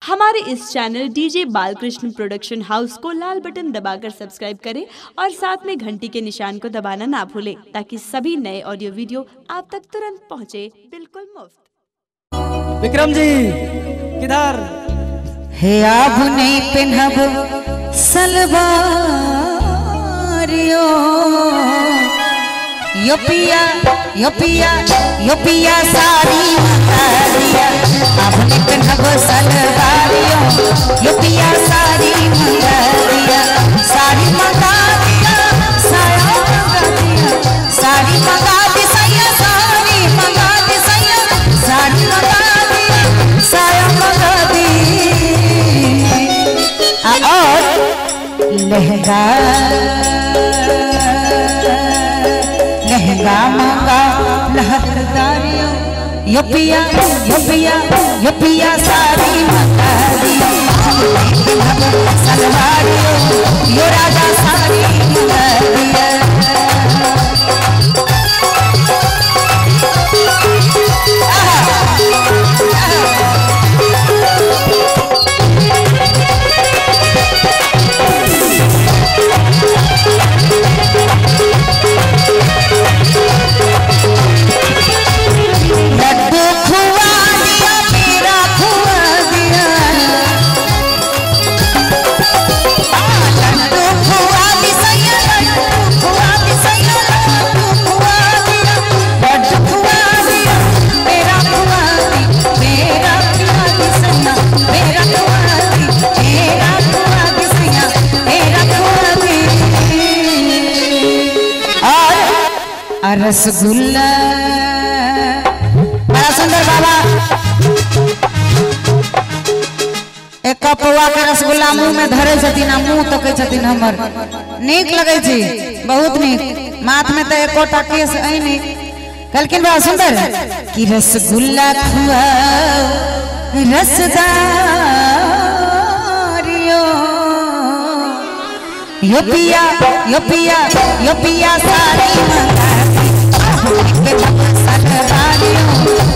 हमारे इस channel DJ Balkrishna production house को लाल बटन दबाकर सब्सक्राइब करें और साथ में घंटी के निशान को दबाना ना भूलें ताकि सभी नए ऑडियो वीडियो आप तक तुरंत पहुंचे, बिल्कुल मुफ्त। विक्रम जी किधर हे आप नहीं पिन्हब सलवारियो यो पिया साड़ी मंगारिया आप नहीं पिन्हब सलवारियो यो पिया साड़ी मंगारिया साड़ी मंगा दिया साया मंगा दिया साड़ी मंगा दी सैया साड़ी मंगा दी सैया साड़ी मंगा दी साया मंगा दी और लहंगा मंगा लहरदारियों यो पिया साड़ी मंगा दियो सलवारियों यो राजा साड़ी मंगा दिया रसगुल्ला बड़ा सुंदर बाबा एक कपवा के रसगुल्ला मुंह में धरे छथिन मुंह तके छथिन हमर नीक लगे छी बहुत नीक माथ में तो एको टके से आई नहीं कलकिन बड़ा सुंदर कि रसगुल्ला खुआओ रसदारियो यो पिया साड़ी मंगा सलवारियों